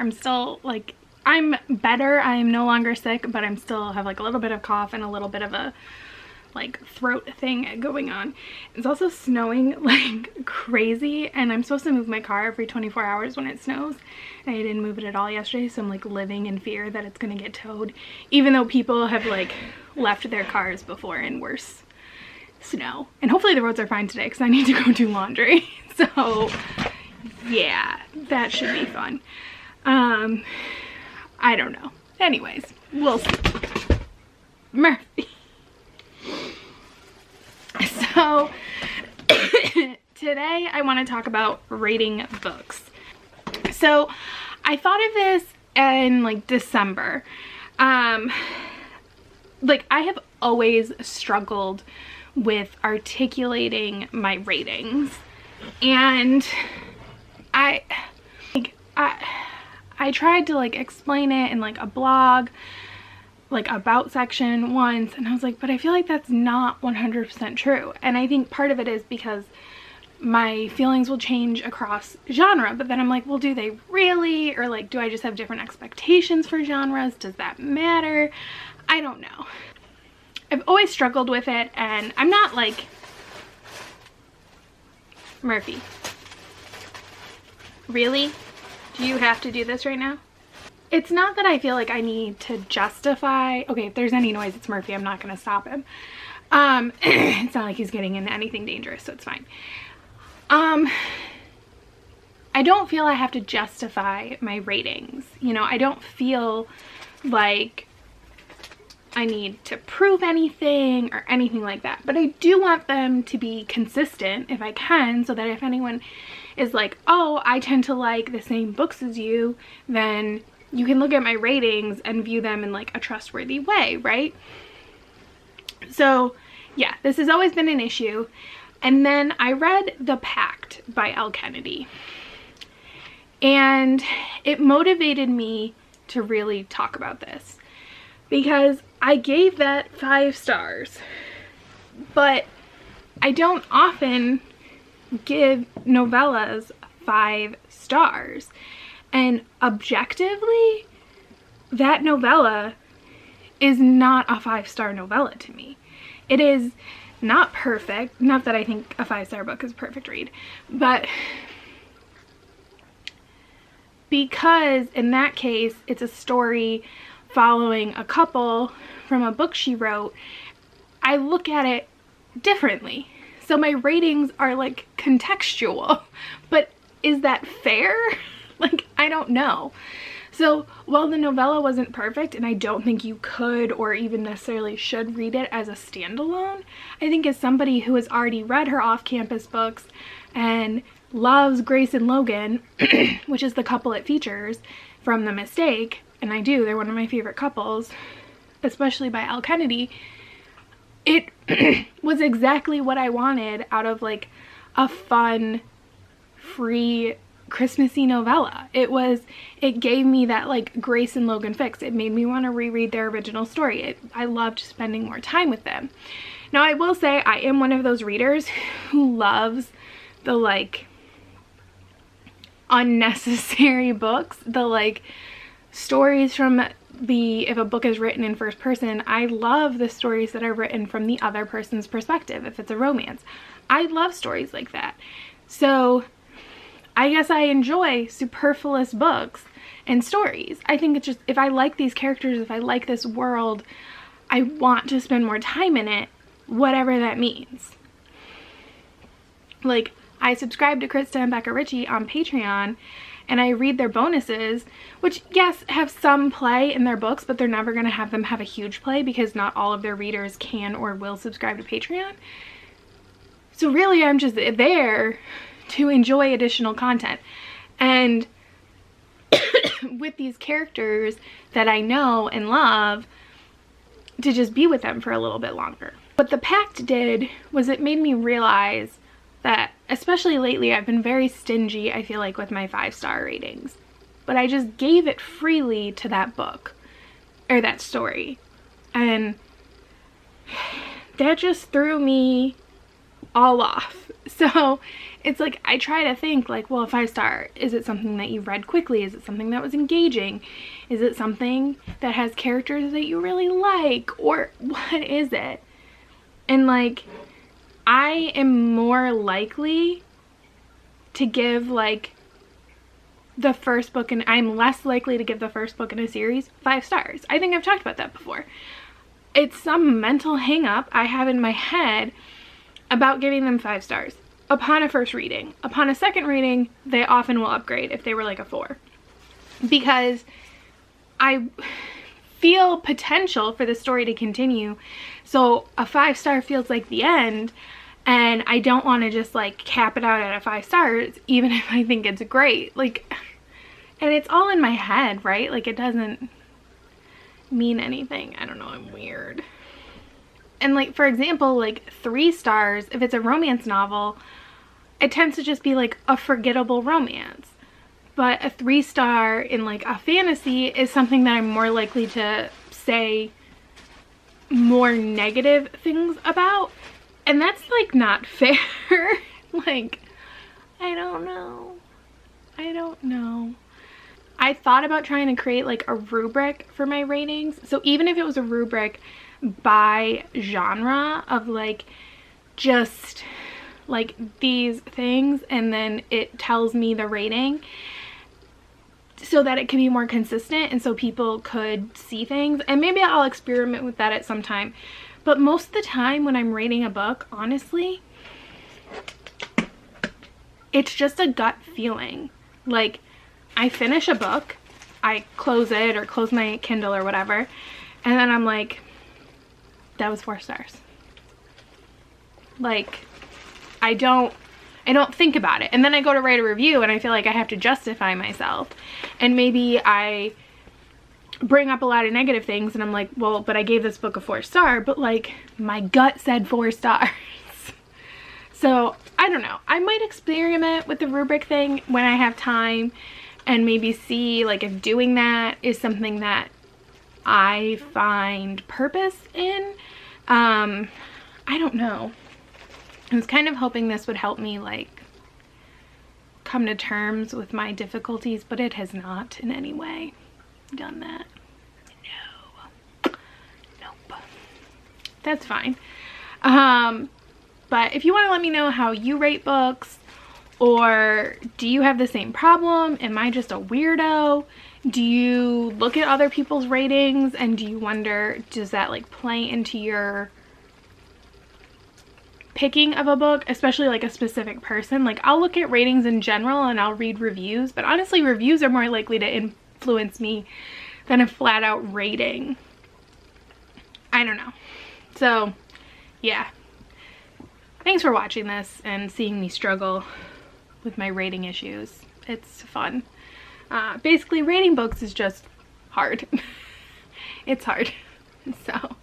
I'm still like, I'm better. I am no longer sick, but I'm still have like a little bit of cough and a little bit of a like throat thing going on. It's also snowing like crazy, and I'm supposed to move my car every 24 hours when it snows. And I didn't move it at all yesterday, so I'm like living in fear that it's gonna get towed, even though people have like left their cars before in worse snow. And hopefully the roads are fine today because I need to go do laundry. So yeah, that should be fun. I don't know. Anyways, we'll see. Murphy. So today I want to talk about rating books. So I thought of this in like December. Like I have always struggled with articulating my ratings, and I tried to like explain it in like a blog, like about section once, and I was like, but I feel like that's not 100% true. And I think part of it is because my feelings will change across genre, but then I'm like, well, do they really? Or like, do I just have different expectations for genres? Does that matter? I don't know. I've always struggled with it, and I'm not like Murphy. Really? Do you have to do this right now? It's not that I feel like I need to justify. Okay, if there's any noise, it's Murphy. I'm not gonna stop him. It's not like he's getting into anything dangerous, so it's fine. I don't feel I have to justify my ratings. You know, I don't feel like I need to prove anything or anything like that, but I do want them to be consistent if I can, so that if anyone is like, oh, I tend to like the same books as you, then you can look at my ratings and view them in like a trustworthy way, right? So yeah, this has always been an issue. And then I read The Pact by Elle Kennedy, and it motivated me to really talk about this, because I gave that 5 stars, but I don't often give novellas 5 stars. And objectively, that novella is not a 5-star novella to me. It is not perfect. Not that I think a 5-star book is a perfect read, but because in that case, it's a story following a couple from a book she wrote, I look at it differently. So my ratings are like contextual, but is that fair? Like, I don't know. So while the novella wasn't perfect, and I don't think you could or even necessarily should read it as a standalone, I think as somebody who has already read her off-campus books and loves Grace and Logan, which is the couple it features from The Mistake, and I do, they're one of my favorite couples, especially by Elle Kennedy, it was exactly what I wanted out of like a fun, free, Christmassy novella. It gave me that like Grace and Logan fix. It made me want to reread their original story. I loved spending more time with them. Now I will say I am one of those readers who loves the like unnecessary books, the like stories from if a book is written in first person, I love the stories that are written from the other person's perspective. If it's a romance, I love stories like that. So I guess I enjoy superfluous books and stories. I think it's just, if I like these characters, if I like this world, I want to spend more time in it, whatever that means. Like, I subscribe to Krista and Becca Ritchie on Patreon, and I read their bonuses, which yes, have some play in their books, but they're never going to have them have a huge play because not all of their readers can or will subscribe to Patreon. So really, I'm just there to enjoy additional content. And with these characters that I know and love, to just be with them for a little bit longer. What The Pact did was it made me realize that, especially lately, I've been very stingy, I feel like, with my 5-star ratings. But I just gave it freely to that book, or that story. And that just threw me all off. So it's like, I try to think like, well, a 5-star, is it something that you read quickly? Is it something that was engaging? Is it something that has characters that you really like? Or what is it? And like, I am more likely to give like the first book, and I'm less likely to give the first book in a series 5 stars. I think I've talked about that before. It's some mental hang up I have in my head about giving them 5 stars upon a first reading. Upon a second reading, they often will upgrade if they were like a 4, because I feel potential for the story to continue. So a 5-star feels like the end, and I don't want to just like cap it out at a 5 stars, even if I think it's great. Like, and it's all in my head, right? Like, it doesn't mean anything. I don't know, I'm weird. And like, for example, like 3 stars, if it's a romance novel, it tends to just be like a forgettable romance. But a 3-star in like a fantasy is something that I'm more likely to say more negative things about. And that's like not fair. Like, I don't know. I thought about trying to create like a rubric for my ratings. So even if it was a rubric by genre of like just like these things, and then it tells me the rating so that it can be more consistent and so people could see things. And maybe I'll experiment with that at some time. But most of the time when I'm rating a book, honestly, it's just a gut feeling. Like, I finish a book, I close it or close my Kindle or whatever, and then I'm like, that was 4 stars. Like, I don't think about it. And then I go to write a review and I feel like I have to justify myself. And maybe I bring up a lot of negative things and I'm like, well, but I gave this book a 4-star, but like my gut said 4 stars. So I don't know. I might experiment with the rubric thing when I have time and maybe see like if doing that is something that I find purpose in. I don't know. I was kind of hoping this would help me like come to terms with my difficulties, but it has not in any way done that. Nope. That's fine. But if you want to let me know how you rate books, or do you have the same problem? Am I just a weirdo? Do you look at other people's ratings and do you wonder, does that like play into your picking of a book, especially like a specific person? Like, I'll look at ratings in general and I'll read reviews, but honestly reviews are more likely to influence me than a flat out rating. I don't know. So yeah, thanks for watching this and seeing me struggle with my rating issues. It's fun. Basically rating books is just hard. It's hard. So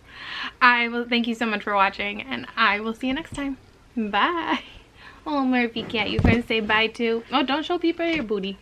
I will thank you so much for watching, and I will see you next time. Bye. Oh, Murphy cat, you gonna say bye too? Oh, don't show people your booty.